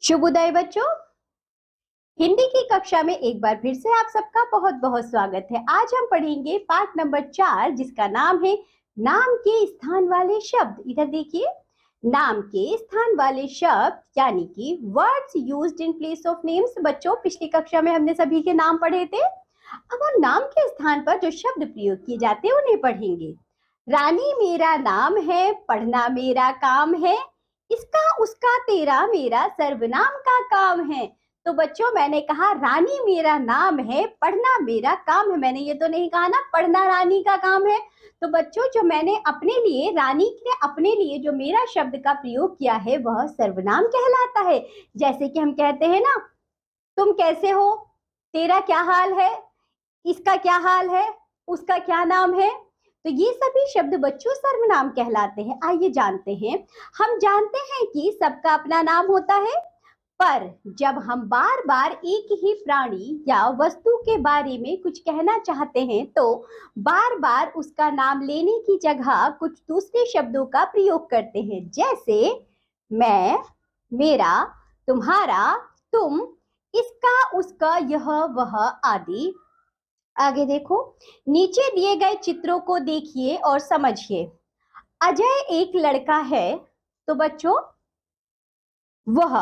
शुभ उदय बच्चों। हिंदी की कक्षा में एक बार फिर से आप सबका बहुत बहुत स्वागत है। आज हम पढ़ेंगे पाठ नंबर 4 जिसका नाम है नाम के स्थान वाले शब्द। इधर देखिए, नाम के स्थान वाले शब्द यानी कि words used in place of names. बच्चों, पिछली कक्षा में हमने सभी के नाम पढ़े थे। अब हम नाम के स्थान पर जो शब्द प्रयोग किए जाते हैं उन्हें पढ़ेंगे। रानी मेरा नाम है, पढ़ना मेरा काम है, इसका उसका तेरा मेरा सर्वनाम का काम है। तो बच्चों, मैंने कहा रानी मेरा नाम है, पढ़ना मेरा काम है। मैंने ये तो नहीं कहा ना पढ़ना रानी का काम है। तो बच्चों, जो मैंने अपने लिए, रानी ने अपने लिए जो मेरा शब्द का प्रयोग किया है वह सर्वनाम कहलाता है। जैसे कि हम कहते हैं ना, तुम कैसे हो, तेरा क्या हाल है, इसका क्या हाल है, उसका क्या नाम है। तो ये सभी शब्द बच्चों सर्वनाम कहलाते हैं। आइए जानते हैं। हम जानते हैं कि सबका अपना नाम होता है, पर जब हम बार बार एक ही प्राणी या वस्तु के बारे में कुछ कहना चाहते हैं तो बार बार उसका नाम लेने की जगह कुछ दूसरे शब्दों का प्रयोग करते हैं। जैसे मैं, मेरा, तुम्हारा, तुम, इसका उसका यह वह आदि। आगे देखो, नीचे दिए गए चित्रों को देखिए और समझिए। अजय एक लड़का है, तो बच्चों वह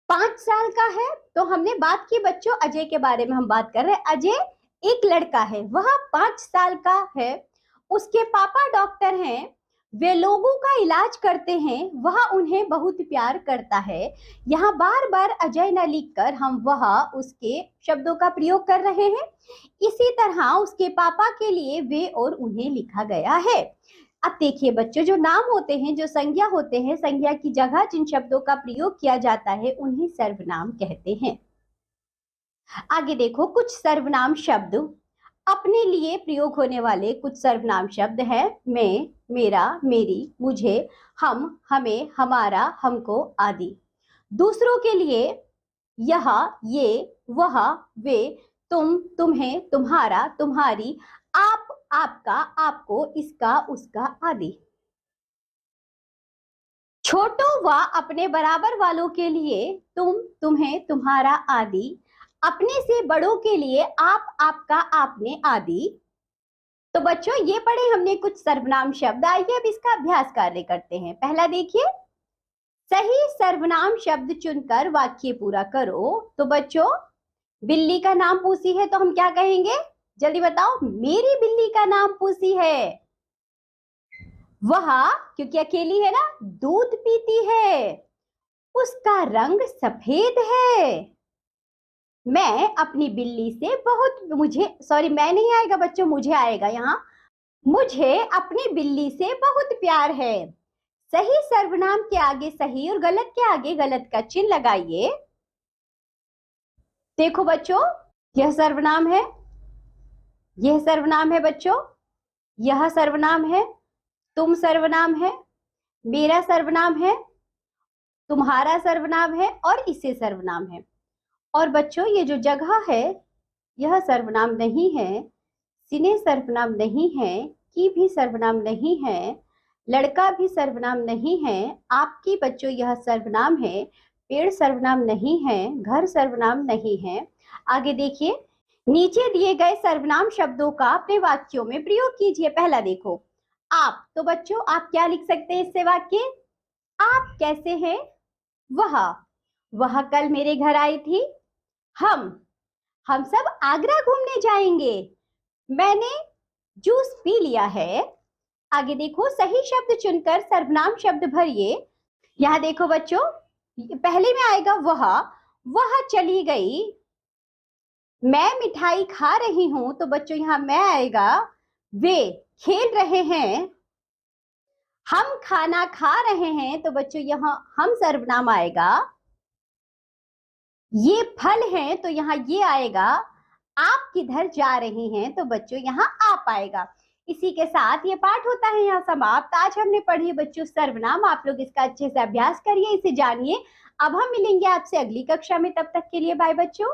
5 साल का है। तो हमने बात की बच्चों, अजय के बारे में हम बात कर रहे हैं। अजय एक लड़का है, वह 5 साल का है, उसके पापा डॉक्टर हैं, वे लोगों का इलाज करते हैं, वह उन्हें बहुत प्यार करता है। यहाँ बार बार अजय न लिखकर हम वह उसके शब्दों का प्रयोग कर रहे हैं। इसी तरह उसके पापा के लिए वे और उन्हें लिखा गया है। अब देखिए बच्चों, जो नाम होते हैं, जो संज्ञा होते हैं, संज्ञा की जगह जिन शब्दों का प्रयोग किया जाता है उन्हें सर्वनाम कहते हैं। आगे देखो, कुछ सर्वनाम शब्द अपने लिए प्रयोग होने वाले कुछ सर्वनाम शब्द हैं। मैं, मेरा, मेरी, मुझे, हम, हमें, हमारा, हमको आदि। दूसरों के लिए यह, ये, वह, वे, तुम, तुम्हें, तुम्हारा, तुम्हारी, आप, आपका, आपको, इसका, उसका आदि। छोटों व अपने बराबर वालों के लिए तुम, तुम्हें, तुम्हारा आदि। अपने से बड़ों के लिए आप, आपका, आपने आदि। तो बच्चों, ये पढ़े हमने कुछ सर्वनाम शब्द। आइए अब इसका अभ्यास कार्य करते हैं। पहला देखिए, सही सर्वनाम शब्द चुनकर वाक्य पूरा करो। तो बच्चों, बिल्ली का नाम पूसी है, तो हम क्या कहेंगे, जल्दी बताओ। मेरी बिल्ली का नाम पूसी है। वह, क्योंकि अकेली है ना, दूध पीती है, उसका रंग सफेद है। मैं अपनी बिल्ली से बहुत, मैं नहीं आएगा बच्चों, मुझे आएगा यहाँ। मुझे अपनी बिल्ली से बहुत प्यार है। सही सर्वनाम के आगे सही और गलत के आगे गलत का चिन्ह लगाइए। देखो बच्चों, यह सर्वनाम है, यह सर्वनाम है बच्चों, यह सर्वनाम है, तुम सर्वनाम है, मेरा सर्वनाम है, तुम्हारा सर्वनाम है और इसे सर्वनाम है। और बच्चों, ये जो जगह है यह सर्वनाम नहीं है, सिने सर्वनाम नहीं है, की भी सर्वनाम नहीं है, लड़का भी सर्वनाम नहीं है, आपकी बच्चों यह सर्वनाम है, पेड़ सर्वनाम नहीं है, घर सर्वनाम नहीं है। आगे देखिए, नीचे दिए गए सर्वनाम शब्दों का अपने वाक्यों में प्रयोग कीजिए। पहला देखो, आप। तो बच्चों, आप क्या लिख सकते हैं इससे वाक्य, आप कैसे हैं। वह कल मेरे घर आई थी। हम सब आगरा घूमने जाएंगे। मैंने जूस पी लिया है। आगे देखो, सही शब्द चुनकर सर्वनाम शब्द भरिए। यहाँ देखो बच्चों, पहले में आएगा वह चली गई। मैं मिठाई खा रही हूं, तो बच्चों यहाँ मैं आएगा। वे खेल रहे हैं। हम खाना खा रहे हैं, तो बच्चों यहाँ हम सर्वनाम आएगा। ये फल हैं, तो यहाँ ये आएगा। आप किधर जा रहे हैं, तो बच्चों यहाँ आप आएगा। इसी के साथ ये पाठ होता है यहाँ समाप्त। आज हमने पढ़ी बच्चों सर्वनाम। आप लोग इसका अच्छे से अभ्यास करिए, इसे जानिए। अब हम मिलेंगे आपसे अगली कक्षा में, तब तक के लिए बाय बच्चों।